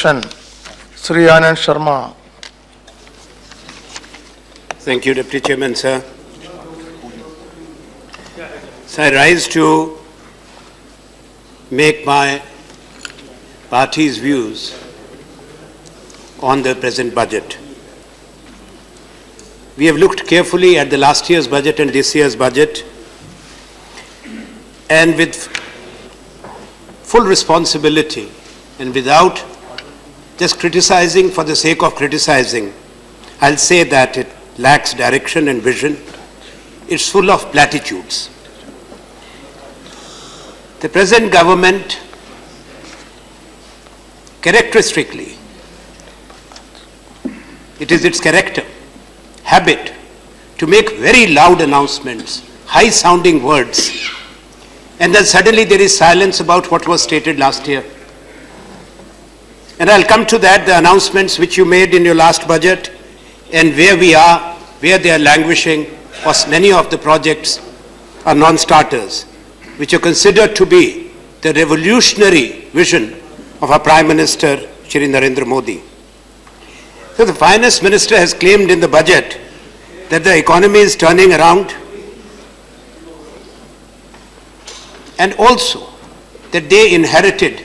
Sri Anand Sharma. Thank you, Deputy Chairman, sir. So I rise to make my party's views on the present budget. We have looked carefully at the last year's budget and this year's budget, and with full responsibility and without just criticizing for the sake of criticizing, I'll say that it lacks direction and vision. It's full of platitudes. The present government, characteristically, it is its character, habit, to make very loud announcements, high-sounding words, and then suddenly there is silence about what was stated last year. And I'll come to that, the announcements which you made in your last budget and where we are, where they are languishing, or many of the projects are non-starters, which are considered to be the revolutionary vision of our Prime Minister, Shri Narendra Modi. So the Finance Minister has claimed in the budget that the economy is turning around, and also that they inherited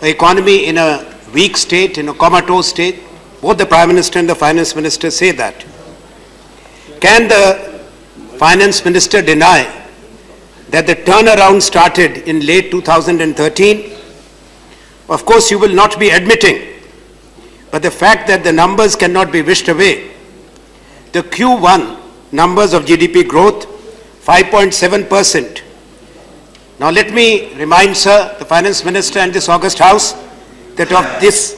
the economy in a weak state, in a comatose state. Both the Prime Minister and the Finance Minister say that. Can the Finance Minister deny that the turnaround started in late 2013? Of course, you will not be admitting, but the fact that the numbers cannot be wished away. The Q1 numbers of GDP growth, 5.7%. Now let me remind, sir, the Finance Minister and this August House, that of this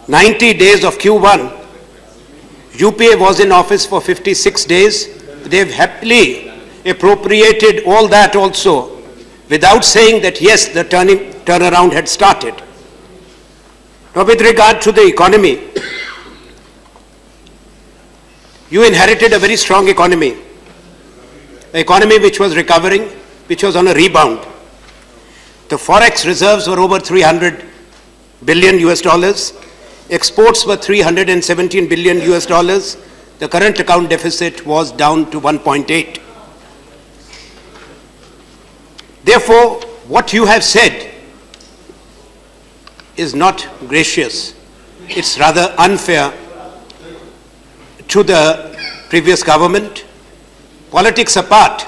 90 days of Q1, UPA was in office for 56 days. They've happily appropriated all that also without saying that yes, the turnaround had started. Now with regard to the economy, you inherited a very strong economy, an economy which was recovering, which was on a rebound. The forex reserves were over 300 billion US dollars. Exports were 317 billion US dollars. The current account deficit was down to 1.8. Therefore, what you have said is not gracious. It's rather unfair to the previous government. Politics apart,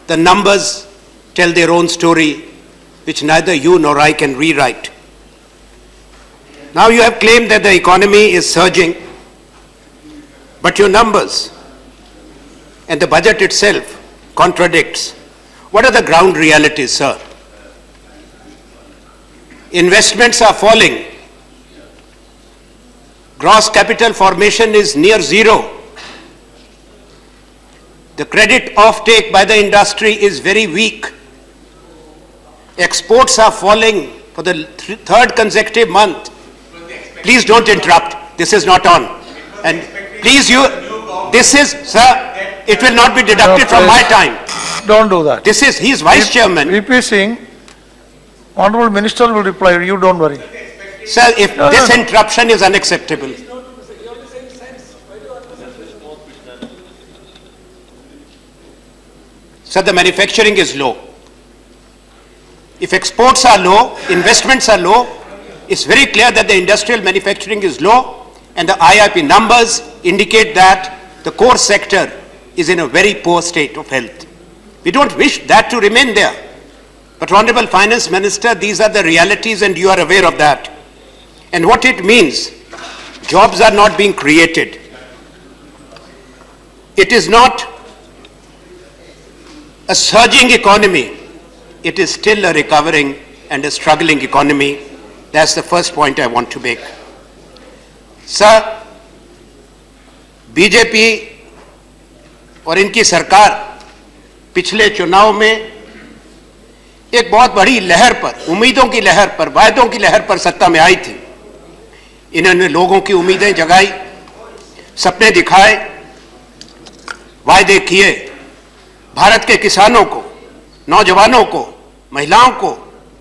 the numbers tell their own story, which neither you nor I can rewrite. Now you have claimed that the economy is surging, but your numbers and the budget itself contradicts. What are the ground realities, sir? Investments are falling. Gross capital formation is near zero. The credit offtake by the industry is very weak. Exports are falling for the third consecutive month. Please don't interrupt. This is not on. And please this is, sir, it will not be deducted from my time. Don't do that. This is, he is Vice Chairman. VP Singh, Honorable Minister will reply, you don't worry. Sir, if this interruption is unacceptable. Sir, the manufacturing is low. If exports are low, investments are low, it's very clear that the industrial manufacturing is low, and the IIP numbers indicate that the core sector is in a very poor state of health. We don't wish that to remain there. But Honorable Finance Minister, these are the realities and you are aware of that. And what it means, jobs are not being created. It is not a surging economy. It is still a recovering and a struggling economy. That's the first point I want to make. Sir, BJP और इनकी सरकार पिछले चुनाव में एक बहुत बड़ी लहर पर, उम्मीदों की लहर पर, वायदों की लहर पर सत्ता में आई थी। इन्होंने लोगों की उम्मीदें जगाई, सपने दिखाए, वायदे किए, भारत के किसानों को, नौजवानों को, महिलाओं को,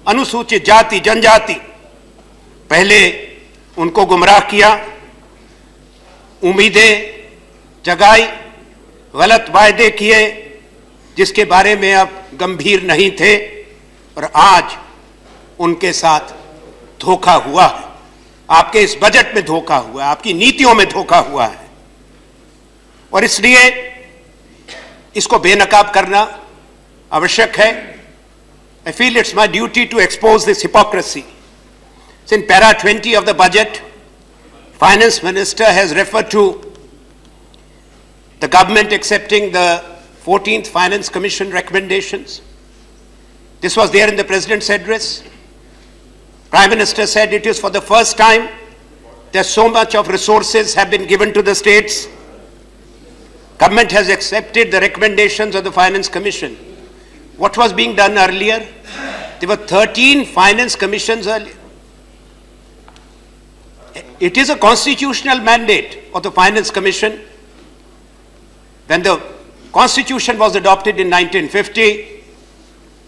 अनुसूचित जाति जनजाति पहले उनको गुमराह किया, उम्मीदें जगाई, गलत वायदे किए जिसके बारे में आप गंभीर नहीं थे, और आज उनके साथ धोखा हुआ है। आपके इस बजट में धोखा हुआ है, आपकी नीतियों में धोखा हुआ है, और इसलिए इसको बेनकाब करना आवश्यक है। I feel it's my duty to expose this hypocrisy. So in para 20 of the budget, Finance Minister has referred to the government accepting the 14th Finance Commission recommendations. This was there in the President's address. Prime Minister said it is for the first time that so much of resources have been given to the states. Government has accepted the recommendations of the Finance Commission. What was being done earlier? There were 13 Finance Commissions earlier. It is a constitutional mandate of the Finance Commission. When the Constitution was adopted in 1950,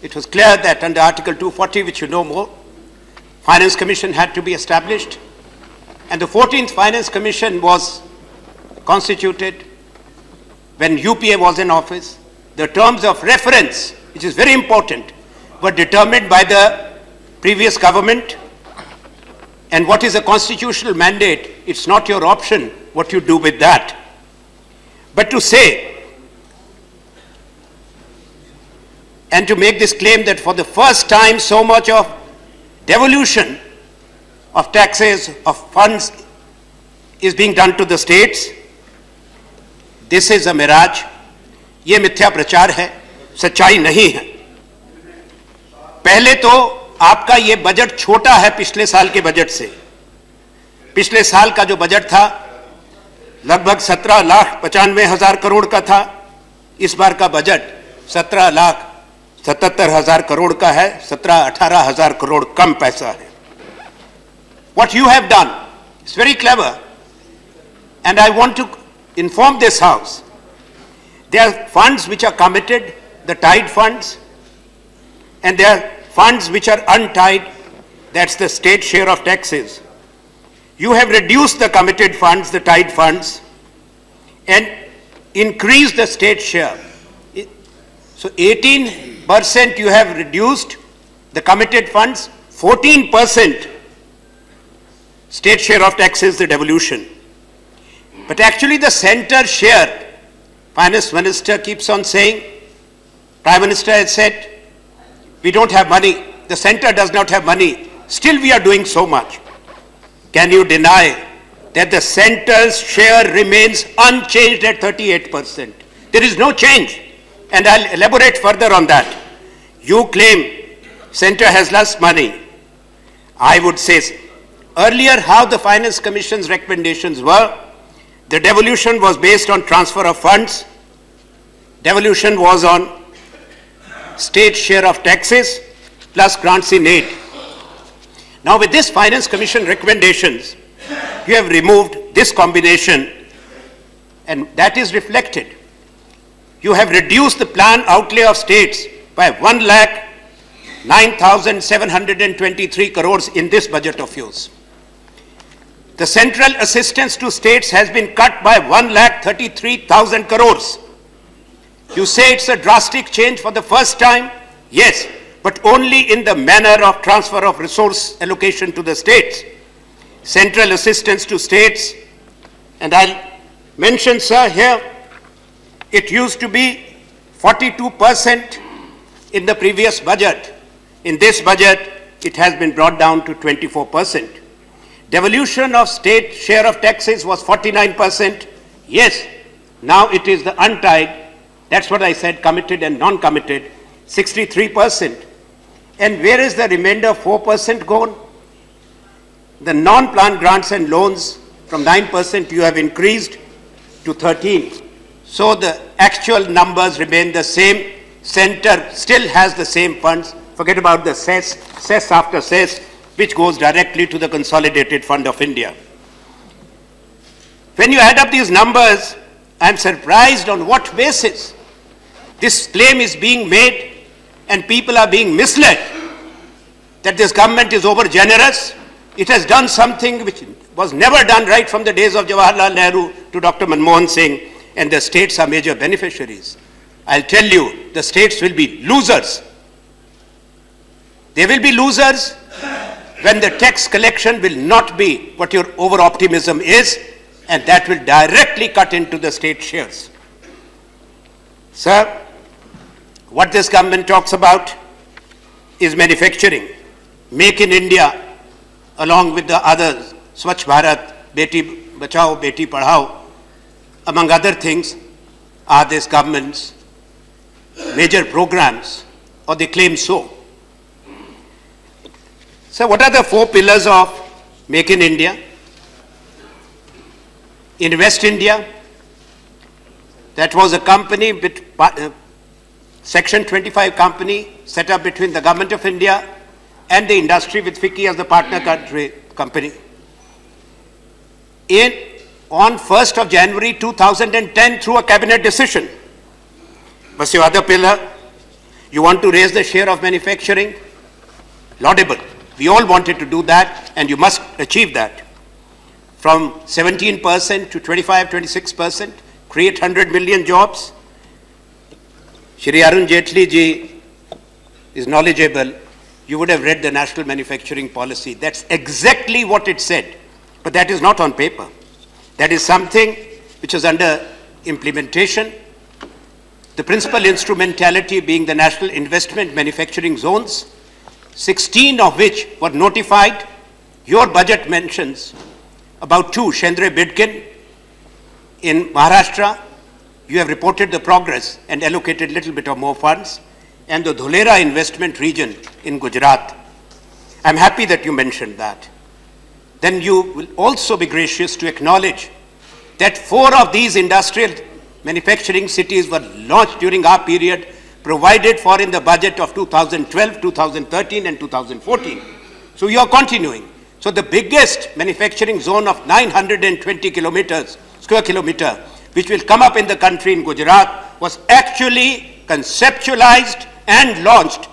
it was clear that under Article 240, which you know more, Finance Commission had to be established, and the 14th Finance Commission was constituted when UPA was in office. The terms of reference, which is very important, were determined by the previous government, and what is a constitutional mandate, it's not your option what you do with that. But to say and to make this claim that for the first time so much of devolution of taxes, of funds is being done to the states, this is a mirage. ये मिथ्या प्रचार है, सच्चाई नहीं है। पहले तो आपका ये बजट छोटा है पिछले साल के बजट से। पिछले साल का जो बजट था लगभग 17,95,000 करोड़ का था। इस बार का बजट 17,77,000 करोड़ का है। 17-18,000 करोड़ कम पैसा है। What you have done is very clever, and I want to inform this House. There are funds which are committed, the tied funds, and there are funds which are untied, that's the state share of taxes. You have reduced the committed funds, the tied funds, and increased the state share. So 18% you have reduced the committed funds, 14% state share of taxes, the devolution. But actually the center share, Finance Minister keeps on saying, Prime Minister has said, we don't have money, the center does not have money, still we are doing so much. Can you deny that the center's share remains unchanged at 38%? There is no change, and I'll elaborate further on that. You claim center has less money. I would say earlier how the Finance Commission's recommendations were. The devolution was based on transfer of funds. Devolution was on state share of taxes plus grants in aid. Now with this Finance Commission recommendations, you have removed this combination, and that is reflected. You have reduced the plan outlay of states by 1,09,723 crores in this budget of yours. The central assistance to states has been cut by 1,33,000 crores. You say it's a drastic change for the first time? Yes, but only in the manner of transfer of resource allocation to the states. Central assistance to states, and I'll mention, sir, here, it used to be 42% in the previous budget. In this budget, it has been brought down to 24%. Devolution of state share of taxes was 49%. Yes, now it is the untied, that's what I said, committed and non-committed, 63%. And where is the remainder 4% gone? The non-plan grants and loans from 9% you have increased to 13%. So the actual numbers remain the same. Center still has the same funds. Forget about the cess after cess, which goes directly to the Consolidated Fund of India. When you add up these numbers, I am surprised on what basis this claim is being made and people are being misled that this government is over generous It has done something which was never done right from the days of Jawaharlal Nehru to Dr. Manmohan Singh, and the states are major beneficiaries. I'll tell you, the states will be losers. They will be losers when the tax collection will not be what your over-optimism is, and that will directly cut into the state shares. Sir, what this government talks about is manufacturing. Make in India, along with the others, Swachh Bharat, Beti Bachao, Beti Padhao, among other things, are this government's major programs, or they claim so. So what are the 4 pillars of Make in India? Invest India, that was a company, Section 25 company set up between the Government of India and the industry with FICCI as the partner company. On 1st of January 2010, through a cabinet decision. What's your other pillar? You want to raise the share of manufacturing? Laudable. We all wanted to do that, and you must achieve that. From 17% to 25, 26%, create 100 million jobs. Shri Arun Jaitley ji is knowledgeable. You would have read the National Manufacturing Policy. That's exactly what it said. But that is not on paper. That is something which is under implementation. The principal instrumentality being the National Investment Manufacturing Zones, 16 of which were notified. Your budget mentions about 2, Shendra Bidkin in Maharashtra. You have reported the progress and allocated a little bit of more funds. And the Dholera investment region in Gujarat. I'm happy that you mentioned that. Then you will also be gracious to acknowledge that 4 of these industrial manufacturing cities were launched during our period, provided for in the budget of 2012, 2013 and 2014. So you are continuing. So the biggest manufacturing zone of 920 square kilometer, which will come up in the country in Gujarat, was actually conceptualized and launched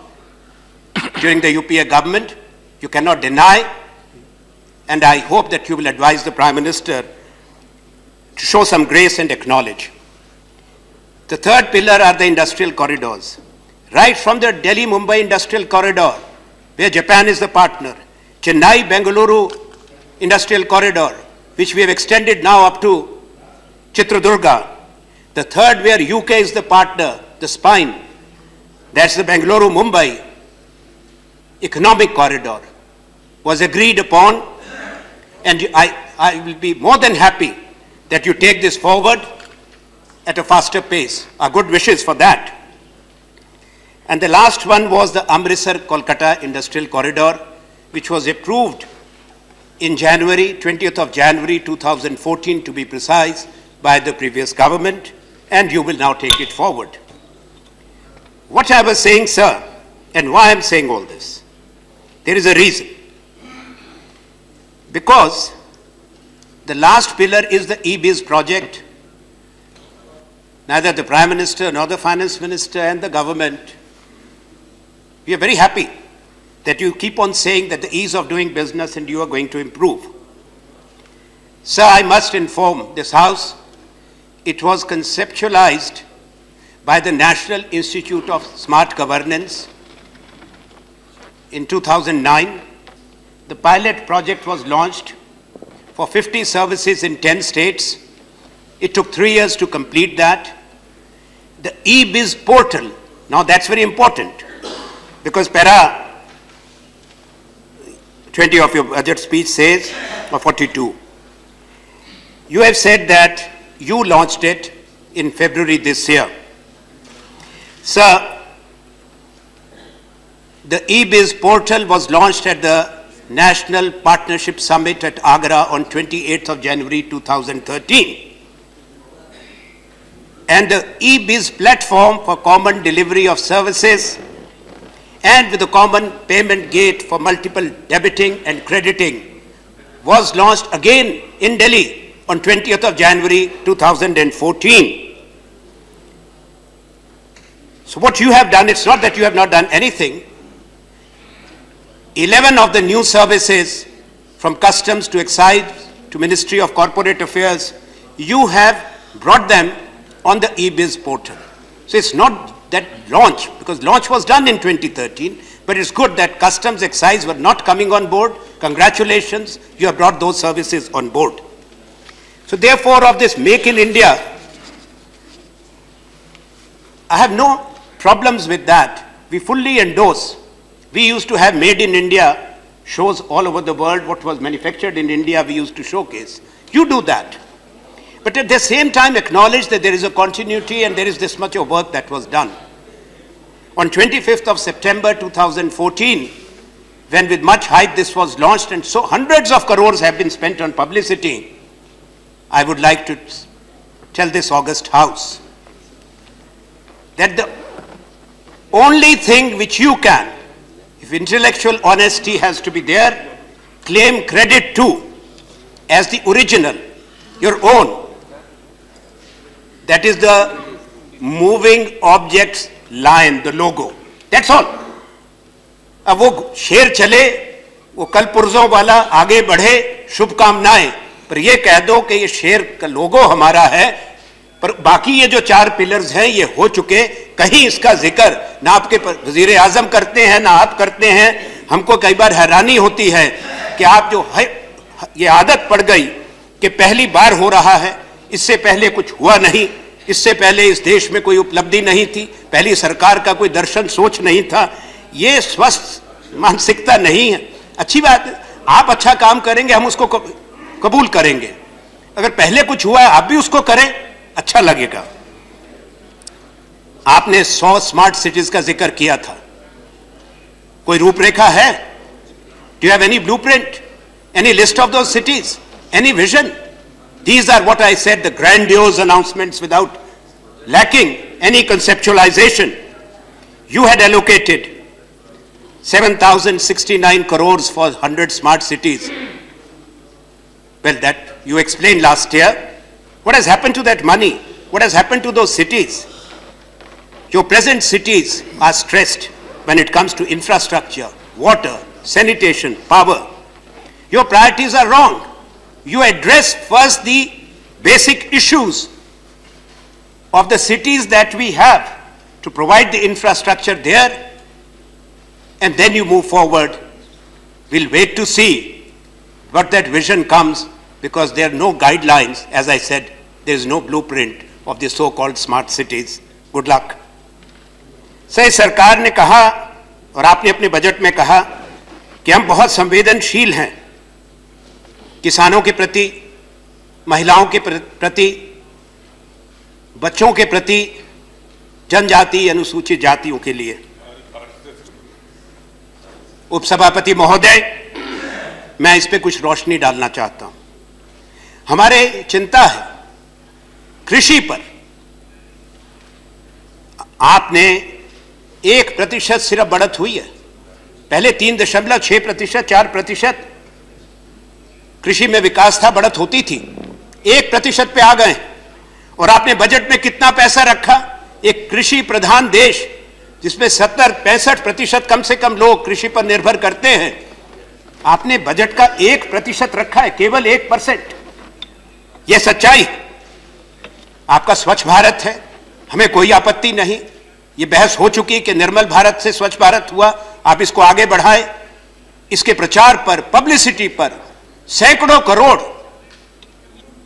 during the UPA government. You cannot deny, and I hope that you will advise the Prime Minister to show some grace and acknowledge. The third pillar are the industrial corridors. Right from the Delhi-Mumbai industrial corridor, where Japan is the partner, Chennai-Bengaluru industrial corridor, which we have extended now up to Chitradurga. The third, where UK is the partner, the spine, that's the Bengaluru-Mumbai economic corridor, was agreed upon, and I will be more than happy that you take this forward at a faster pace. Our good wishes for that. And the last one was the Amritsar-Kolkata industrial corridor, which was approved in January, 20th of January 2014 to be precise, by the previous government, and you will now take it forward. What I was saying, sir, and why I'm saying all this, there is a reason. Because the last pillar is the e-biz project. Neither the Prime Minister nor the Finance Minister and the government, we are very happy that you keep on saying that the ease of doing business and you are going to improve. Sir, I must inform this House, it was conceptualized by the National Institute of Smart Governance in 2009. The pilot project was launched for 50 services in 10 states. It took 3 years to complete that. The e-biz portal, now that's very important, because para 20 of your budget speech says, or 42, you have said that you launched it in February this year. Sir, the e-biz portal was launched at the National Partnership Summit at Agra on 28th of January 2013. And the e-biz platform for common delivery of services and with a common payment gate for multiple debiting and crediting was launched again in Delhi on 20th of January 2014. So what you have done, it's not that you have not done anything. 11 of the new services from customs to excise to Ministry of Corporate Affairs, you have brought them on the e-biz portal. So it's not that launch, because launch was done in 2013, but it's good that customs excise were not coming on board. Congratulations, you have brought those services on board. So therefore, of this Make in India, I have no problems with that. We fully endorse. We used to have Made in India shows all over the world. What was manufactured in India, we used to showcase. You do that. But at the same time, acknowledge that there is a continuity and there is this much of work that was done. On 25th of September 2014, when with much hype this was launched and so hundreds of crores have been spent on publicity, I would like to tell this august House that the only thing which you can, if intellectual honesty has to be there, claim credit to as the original, your own, that is the moving objects lion, the logo. That's all. अब वो शेर चले, वो कल पुर्जों वाला आगे बढ़े, शुभकामनाएं, पर ये कह दो कि ये शेर का लोगो हमारा है, पर बाकी ये जो 4 पिलर्स हैं ये हो चुके, कहीं इसका जिक्र ना आपके वजीर आजम करते हैं ना आप करते हैं। हमको कई बार हैरानी होती है कि आप जो है ये आदत पड़ गई कि पहली बार हो रहा है, इससे पहले कुछ हुआ नहीं, इससे पहले इस देश में कोई उपलब्धि नहीं थी, पहली सरकार का कोई दर्शन सोच नहीं था। ये स्वस्थ मानसिकता नहीं है। अच्छी बात है, आप अच्छा काम करेंगे, हम उसको कबूल करेंगे। अगर पहले कुछ हुआ है आप भी उसको करें, अच्छा लगेगा। आपने 100 स्मार्ट सिटीज का जिक्र किया था, कोई रूपरेखा है? Do you have any blueprint, any list of those cities, any vision? These are what I said, the grandiose announcements without lacking any conceptualization. You had allocated 7,069 crores for 100 smart cities. Well, that you explained last year. What has happened to that money? What has happened to those cities? Your present cities are stressed when it comes to infrastructure, water, sanitation, power. Your priorities are wrong. You address first the basic issues of the cities that we have to provide the infrastructure there, and then you move forward. We'll wait to see what that vision comes, because there are no guidelines. As I said, there is no blueprint of the so-called smart cities. Good luck. सही सरकार ने कहा और आपने अपने budget में कहा कि हम बहुत संवेदनशील हैं किसानों के प्रति, महिलाओं के प्रति, बच्चों के प्रति, जनजाति अनुसूचित जातियों के लिए। उपसभापति महोदय, मैं इस पे कुछ रोशनी डालना चाहता हूं। हमारे चिंता है कृषि पर। आपने 1% सिर्फ बढ़त हुई है, पहले 3.6%, 4% कृषि में विकास था, बढ़त होती थी, 1% पे आ गए। और आपने बजट में कितना पैसा रखा? एक कृषि प्रधान देश जिसमें 65% कम से कम लोग कृषि पर निर्भर करते हैं, आपने बजट का 1% रखा है, केवल 1%। यह सच्चाई। आपका स्वच्छ भारत है, हमें कोई आपत्ति नहीं। ये बहस हो चुकी कि निर्मल भारत से स्वच्छ भारत हुआ, आप इसको आगे बढ़ाएं। इसके प्रचार पर, पब्लिसिटी पर सैकड़ों करोड़,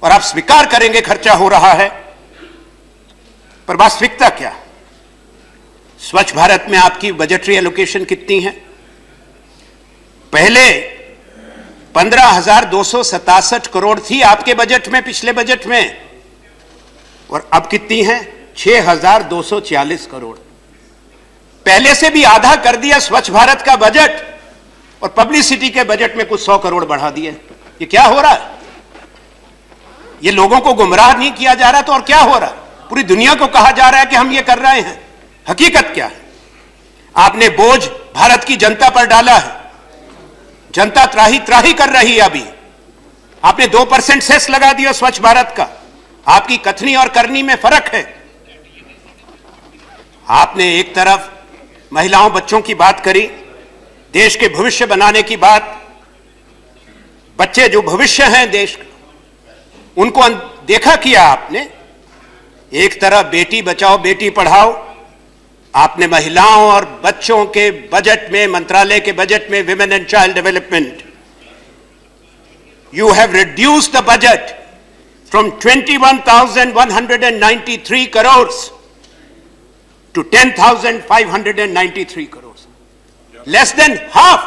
और आप स्वीकार करेंगे खर्चा हो रहा है, पर वास्तविकता क्या? स्वच्छ भारत में आपकी बजटरी एलोकेशन कितनी है? पहले 15,267 करोड़ थी आपके बजट में, पिछले बजट में, और अब कितनी है? 6,240 करोड़। पहले से भी आधा कर दिया स्वच्छ भारत का बजट, और पब्लिसिटी के बजट में कुछ 100 करोड़ बढ़ा दिए। ये क्या हो रहा है? ये लोगों को गुमराह नहीं किया जा रहा तो और क्या हो रहा है? पूरी दुनिया को कहा जा रहा है कि हम ये कर रहे हैं। हकीकत क्या है? आपने बोझ भारत की जनता पर डाला है। जनता त्राही त्राही कर रही है। अभी आपने 2% सेस लगा दिया स्वच्छ भारत का। आपकी कथनी और करनी में फर्क है। आपने एक तरफ महिलाओं बच्चों की बात करी, देश के भविष्य बनाने की बात, बच्चे जो भविष्य हैं देश का, उनको देखा किया आपने। एक तरफ बेटी बचाओ बेटी पढ़ाओ, आपने महिलाओं और बच्चों के बजट में, मंत्रालय के बजट में women and child development, you have reduced the budget from 21,193 crores to 10,593 crores. Less than half.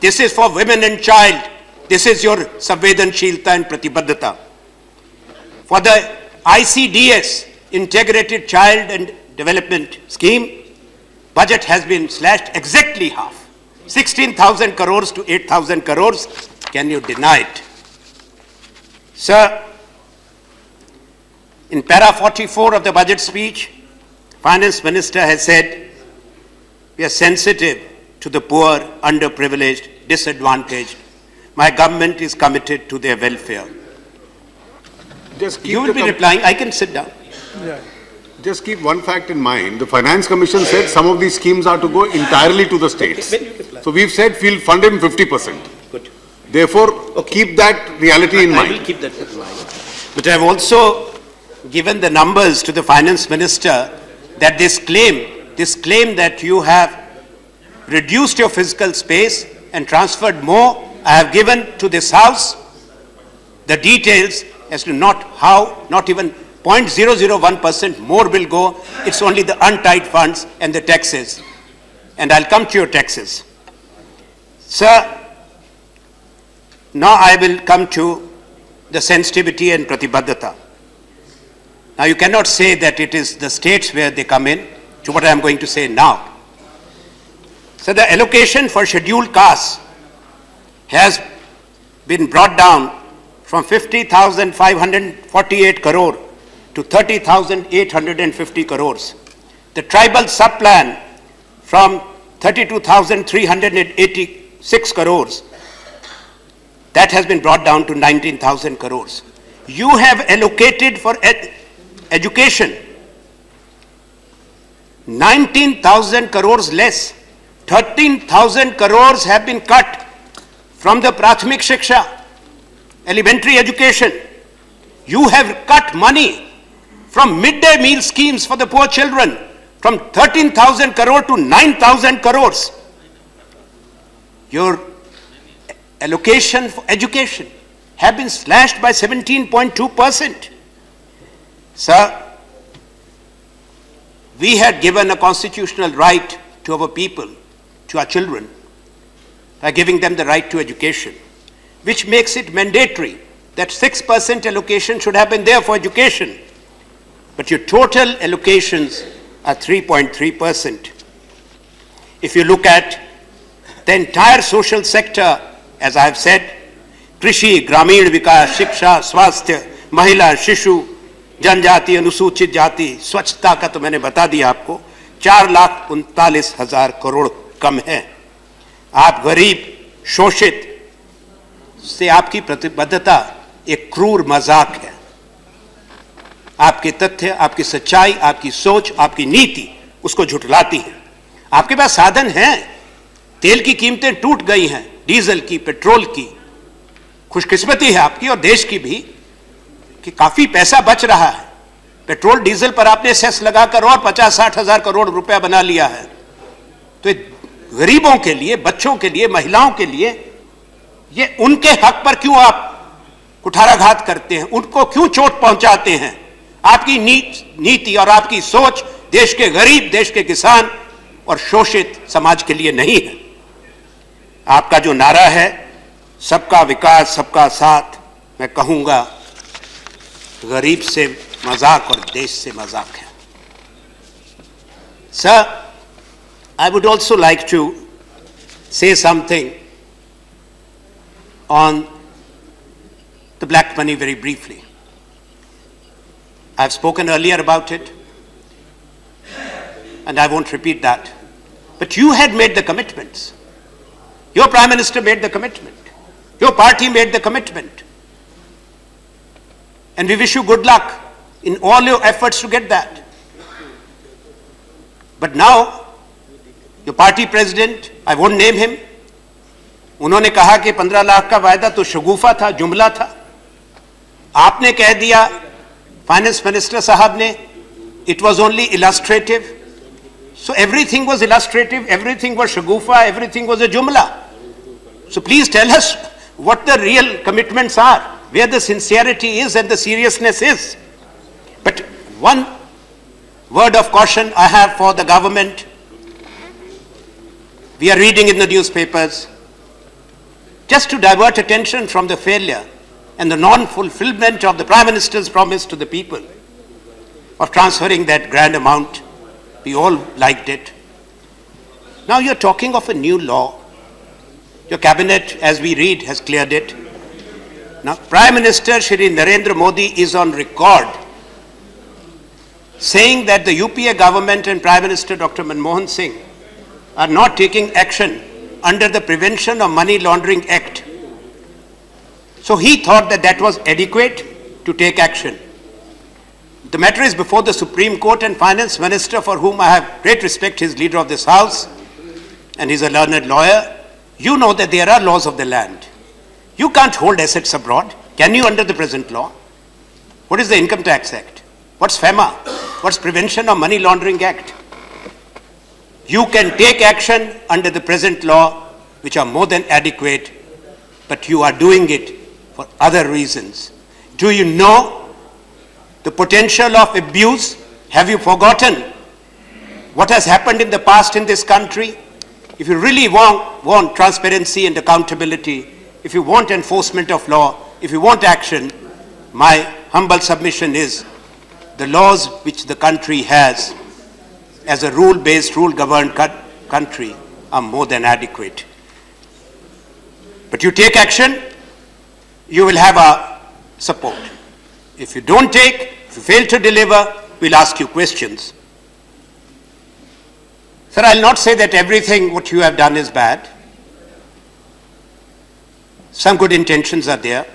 This is for women and child. This is your Samvedanshilta and Pratibadhata. For the ICDS, Integrated Child and Development Scheme, budget has been slashed exactly half. 16,000 crores to 8,000 crores. Can you deny it? Sir, in para 44 of the budget speech, Finance Minister has said, we are sensitive to the poor, underprivileged, disadvantaged. My government is committed to their welfare. You will be replying, I can sit down. Yeah. Just keep one fact in mind. The Finance Commission said some of these schemes are to go entirely to the states. So we've said we'll fund him 50%. Good. Therefore, keep that reality in I mind. will keep that in mind. But I have also given the numbers to the Finance Minister that this claim that you have reduced your physical space and transferred more, I have given to this House the details as to not even 0.001% more will go. It's only the untied funds and the taxes. And I'll come to your taxes. Sir, now I will come to the sensitivity and Pratibadhata. Now you cannot say that it is the states where they come in, to what I am going to say now. So the allocation for scheduled castes has been brought down from 50,548 crore to 30,850 crores. The tribal sub-plan from 32,386 crores, that has been brought down to 19,000 crores. You have allocated for education 19,000 crores less. 13,000 crores have been cut from the Prathmik Shiksha, elementary education. You have cut money from midday meal schemes for the poor children from 13,000 crore to 9,000 crores. Your allocation for education have been slashed by 17.2%. Sir, we had given a constitutional right to our people, to our children, by giving them the right to education, which makes it mandatory that 6% allocation should have been there for education. But your total allocations are 3.3%. If you look at the entire social sector, as I have said, कृषि, ग्रामीण विकास, शिक्षा, स्वास्थ्य, महिला, शिशु, जनजाति, अनुसूचित जाति, स्वच्छता का तो मैंने बता दिया आपको, 4,39,000 करोड़ कम है। आप गरीब, शोषित से आपकी प्रतिबद्धता एक क्रूर मजाक है। आपके तथ्य, आपकी सच्चाई, आपकी सोच, आपकी नीति उसको झुठलाती है। आपके पास साधन हैं, तेल की कीमतें टूट गई हैं, डीजल की, पेट्रोल की। खुशकिस्मती है आपकी और देश की भी कि काफी पैसा बच रहा है। पेट्रोल डीजल पर आपने सेस लगाकर और 50-60 हजार करोड़ रुपया बना लिया है। तो गरीबों के लिए, बच्चों के लिए, महिलाओं के लिए, ये उनके हक पर क्यों आप कुठाराघात करते हैं? उनको क्यों चोट पहुंचाते हैं? आपकी नीति और आपकी सोच देश के गरीब, देश के किसान और शोषित समाज के लिए नहीं है। आपका जो नारा है सबका विकास, सबका साथ, मैं कहूंगा गरीब से मजाक और देश से मजाक है। Sir, I would also like to say something on the black money very briefly. I've spoken earlier about it, and I won't repeat that. But you had made the commitments. Your Prime Minister made the commitment. Your party made the commitment. And we wish you good luck in all your efforts to get that. But now, your party president, I won't name him, उन्होंने कहा कि 15 लाख का वायदा तो शगुफा था, जुमला था। आपने कह दिया, फाइनेंस मिनिस्टर साहब ने, it was only illustrative. So everything was illustrative, everything was shagufa, everything was a jumla. So please tell us what the real commitments are, where the sincerity is and the seriousness is. But one word of caution I have for the government. We are reading in the newspapers, just to divert attention from the failure and the non-fulfillment of the Prime Minister's promise to the people of transferring that grand amount. We all liked it. Now you're talking of a new law. Your cabinet, as we read, has cleared it. Now Prime Minister Shri Narendra Modi is on record saying that the UPA government and Prime Minister Dr. Manmohan Singh are not taking action under the Prevention of Money Laundering Act. So he thought that that was adequate to take action. The matter is before the Supreme Court, and Finance Minister, for whom I have great respect, he is leader of this House and he's a learned lawyer. You know that there are laws of the land. You can't hold assets abroad. Can you under the present law? What is the Income Tax Act? What's FEMA? What's Prevention of Money Laundering Act? You can take action under the present law, which are more than adequate, but you are doing it for other reasons. Do you know the potential of abuse? Have you forgotten what has happened in the past in this country? If you really want transparency and accountability, if you want enforcement of law, if you want action, my humble submission is the laws which the country has as a rule-based, rule-governed country are more than adequate. But you take action, you will have our support. If you don't take, if you fail to deliver, we'll ask you questions. Sir, I'll not say that everything what you have done is bad. Some good intentions are there.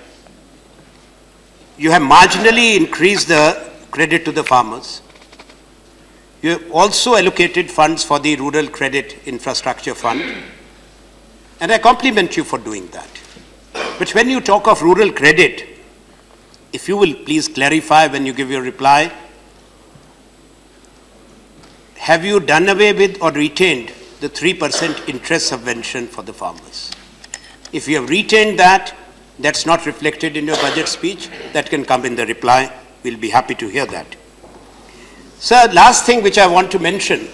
You have marginally increased the credit to the farmers. You have also allocated funds for the Rural Credit Infrastructure Fund, and I compliment you for doing that. But when you talk of rural credit, if you will please clarify when you give your reply, have you done away with or retained the 3% interest subvention for the farmers? If you have retained that, that's not reflected in your budget speech, that can come in the reply. We'll be happy to hear that. Sir, last thing which I want to mention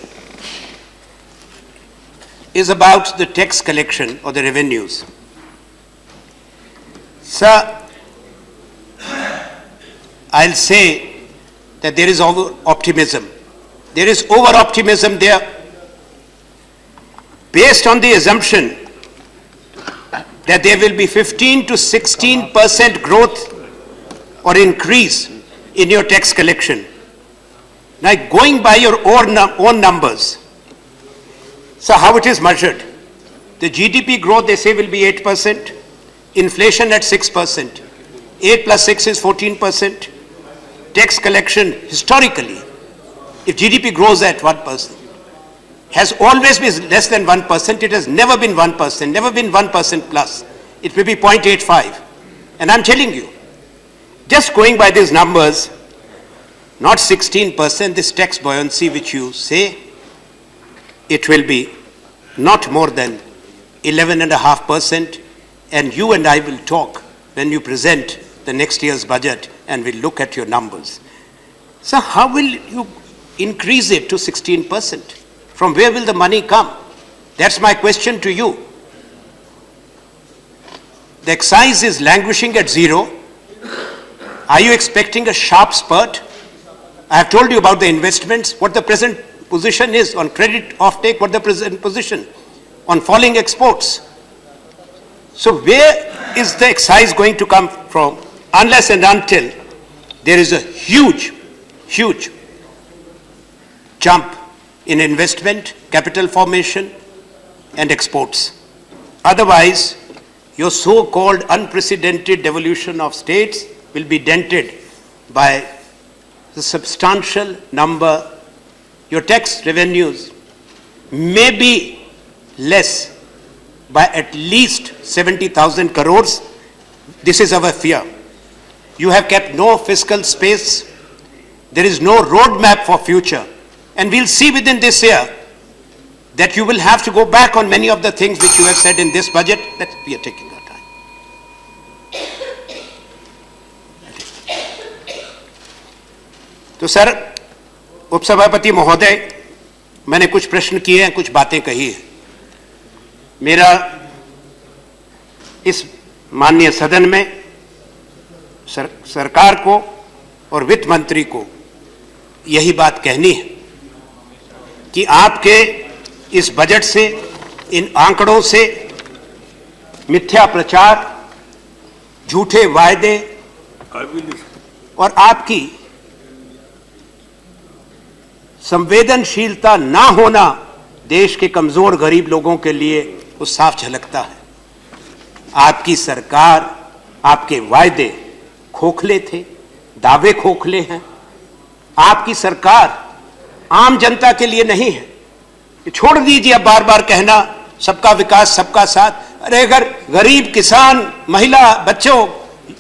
is about the tax collection or the revenues. Sir, I'll say that there is over-optimism. There is over-optimism there based on the assumption that there will be 15 to 16% growth or increase in your tax collection. Now, going by your own numbers, so how it is measured? The GDP growth, they say, will be 8%, inflation at 6%, 8 plus 6 is 14%, tax collection historically, if GDP grows at 1%, has always been less than 1%, it has never been 1%, never been 1% plus, it will be 0.85. And I'm telling you, just going by these numbers, not 16%, this tax buoyancy which you say, it will be not more than 11.5%, and you and I will talk when you present the next year's budget and we'll look at your numbers. So how will you increase it to 16%? From where will the money come? That's my question to you. The excise is languishing at zero. Are you expecting a sharp spurt? I have told you about the investments, what the present position is on credit offtake, what the present position on falling exports. So where is the excise going to come from unless and until there is a huge, huge jump in investment, capital formation and exports. Otherwise, your so-called unprecedented devolution of states will be dented by the substantial number. Your tax revenues may be less, by at least 70,000 crores. This is our fear. You have kept no fiscal space. There is no roadmap for future. And we'll see within this year that you will have to go back on many of the things which you have said in this budget, that we are taking our time. तो sir, उपसभापति महोदय, मैंने कुछ प्रश्न किए हैं, कुछ बातें कही हैं। मेरा इस माननीय सदन में सरकार को और वित्त मंत्री को यही बात कहनी है कि आपके इस बजट से, इन आंकड़ों से मिथ्या प्रचार, झूठे वायदे और आपकी संवेदनशीलता ना होना देश के कमजोर गरीब लोगों के लिए वो साफ झलकता है। आपकी सरकार, आपके वायदे खोखले थे, दावे खोखले हैं। आपकी सरकार आम जनता के लिए नहीं है। छोड़ दीजिए अब बार बार कहना सबका विकास सबका साथ। अरे अगर गरीब, किसान, महिला, बच्चों,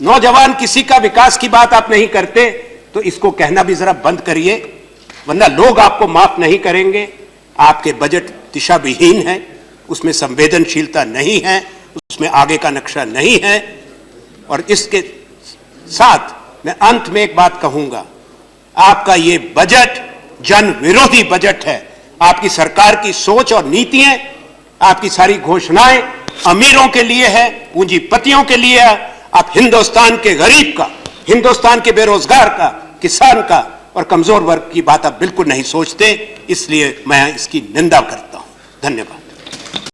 नौजवान किसी का विकास की बात आप नहीं करते तो इसको कहना भी जरा बंद करिए, वरना लोग आपको माफ नहीं करेंगे। आपके बजट दिशा विहीन है, उसमें संवेदनशीलता नहीं है, उसमें आगे का नक्शा नहीं है। और इसके साथ मैं अंत में एक बात कहूंगा, आपका ये बजट जन विरोधी बजट है। आपकी सरकार की सोच और नीतियां, आपकी सारी घोषणाएं अमीरों के लिए है, पूंजीपतियों के लिए है। आप हिंदुस्तान के गरीब का, हिंदुस्तान के बेरोजगार का, किसान का और कमजोर वर्ग की बात आप बिल्कुल नहीं सोचते। इसलिए मैं इसकी निंदा करता हूं। धन्यवाद।